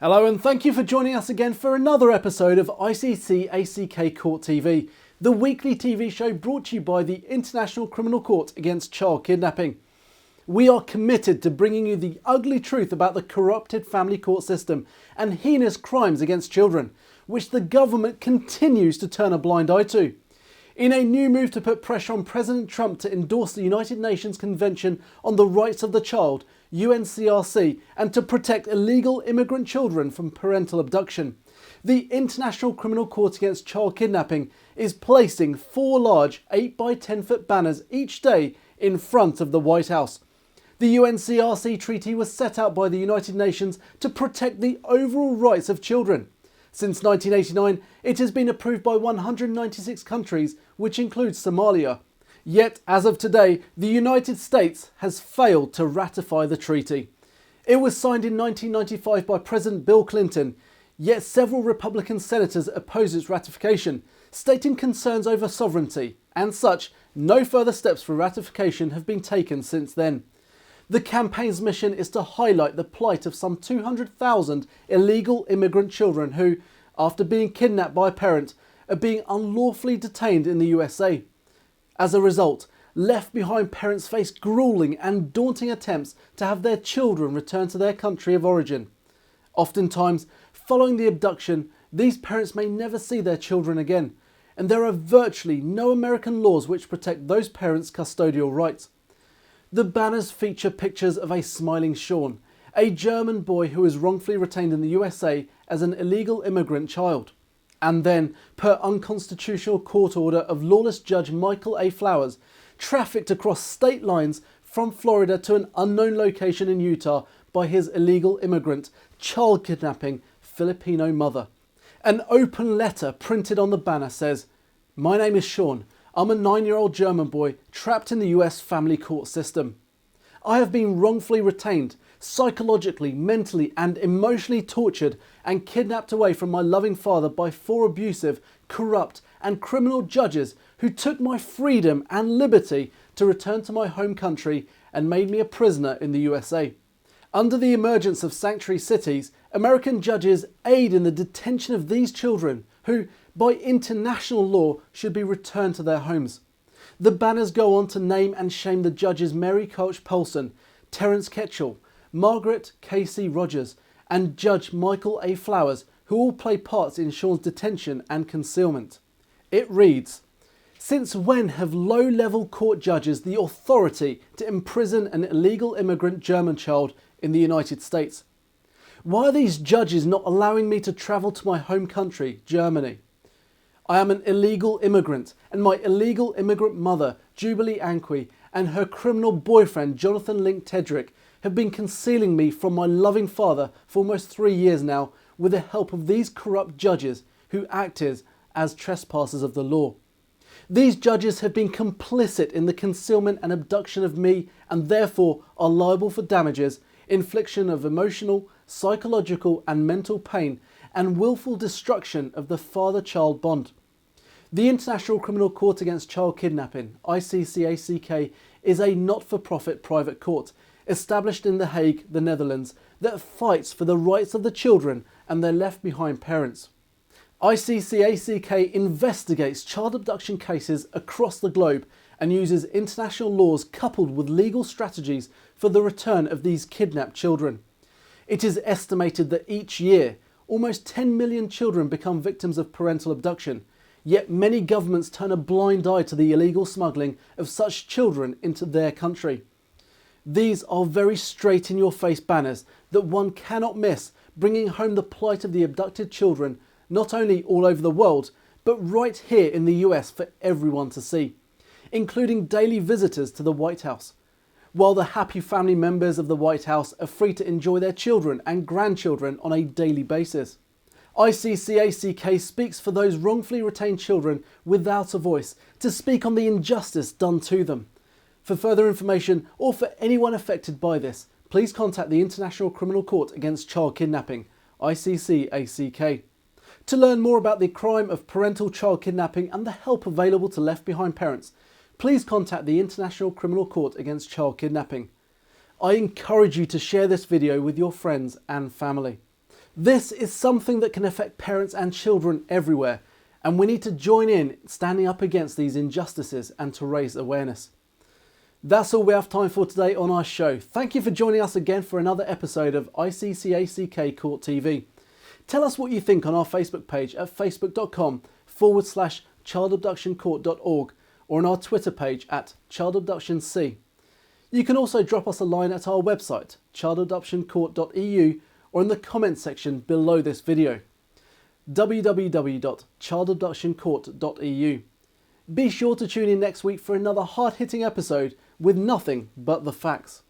Hello and thank you for joining us again for another episode of ICCACK Court TV, the weekly TV show brought to you by the International Criminal Court against Child Kidnapping. We are committed to bringing you the ugly truth about the corrupted family court system and heinous crimes against children, which the government continues to turn a blind eye to. In a new move to put pressure on President Trump to endorse the United Nations Convention on the Rights of the Child, UNCRC, and to protect illegal immigrant children from parental abduction, the International Criminal Court against Child Kidnapping is placing 4 large 8 by 10 foot banners each day in front of the White House. The UNCRC treaty was set out by the United Nations to protect the overall rights of children. Since 1989, it has been approved by 196 countries, which includes Somalia. Yet, as of today, the United States has failed to ratify the treaty. It was signed in 1995 by President Bill Clinton, yet several Republican senators oppose its ratification, stating concerns over sovereignty. And such, no further steps for ratification have been taken since then. The campaign's mission is to highlight the plight of some 200,000 illegal immigrant children who, after being kidnapped by a parent, are being unlawfully detained in the USA. As a result, left behind parents face grueling and daunting attempts to have their children returned to their country of origin. Oftentimes, following the abduction, these parents may never see their children again, and there are virtually no American laws which protect those parents' custodial rights. The banners feature pictures of a smiling Sean, a German boy who was wrongfully retained in the USA as an illegal immigrant child. And then, per unconstitutional court order of lawless Judge Michael A. Flowers, trafficked across state lines from Florida to an unknown location in Utah by his illegal immigrant, child kidnapping Filipino mother. An open letter printed on the banner says, "My name is Sean. I'm a 9-year-old German boy trapped in the US family court system. I have been wrongfully retained, psychologically, mentally and emotionally tortured and kidnapped away from my loving father by 4 abusive, corrupt and criminal judges who took my freedom and liberty to return to my home country and made me a prisoner in the USA. Under the emergence of sanctuary cities, American judges aid in the detention of these children who, by international law, should be returned to their homes." The banners go on to name and shame the judges Mary Koch Polson, Terence Ketchell, Margaret Casey Rogers and Judge Michael A. Flowers, who all play parts in Sean's detention and concealment. It reads, "Since when have low-level court judges the authority to imprison an illegal immigrant German child in the United States? Why are these judges not allowing me to travel to my home country, Germany? I am an illegal immigrant, and my illegal immigrant mother, Jubilee Anqui, and her criminal boyfriend, Jonathan Link Tedrick, have been concealing me from my loving father for almost 3 years now with the help of these corrupt judges who acted as trespassers of the law. These judges have been complicit in the concealment and abduction of me and therefore are liable for damages, infliction of emotional, psychological and mental pain, and willful destruction of the father-child bond. The International Criminal Court against Child Kidnapping, ICCACK, is a not-for-profit private court established in The Hague, the Netherlands, that fights for the rights of the children and their left-behind parents. ICCACK investigates child abduction cases across the globe and uses international laws coupled with legal strategies for the return of these kidnapped children. It is estimated that each year, almost 10 million children become victims of parental abduction, yet many governments turn a blind eye to the illegal smuggling of such children into their country. These are very straight-in-your-face banners that one cannot miss, bringing home the plight of the abducted children, not only all over the world, but right here in the US for everyone to see, including daily visitors to the White House. While the happy family members of the White House are free to enjoy their children and grandchildren on a daily basis. ICCACK speaks for those wrongfully retained children without a voice to speak on the injustice done to them. For further information or for anyone affected by this, please contact the International Criminal Court against Child Kidnapping, ICCACK. To learn more about the crime of parental child kidnapping and the help available to left-behind parents, please contact the International Criminal Court against Child Kidnapping. I encourage you to share this video with your friends and family. This is something that can affect parents and children everywhere, and we need to join in standing up against these injustices and to raise awareness. That's all we have time for today on our show. Thank you for joining us again for another episode of ICCACK Court TV. Tell us what you think on our Facebook page at facebook.com/childabductioncourt.org or on our Twitter page at childabductionc. You can also drop us a line at our website, childabductioncourt.eu, or in the comments section below this video, www.childabductioncourt.eu. Be sure to tune in next week for another hard-hitting episode with nothing but the facts.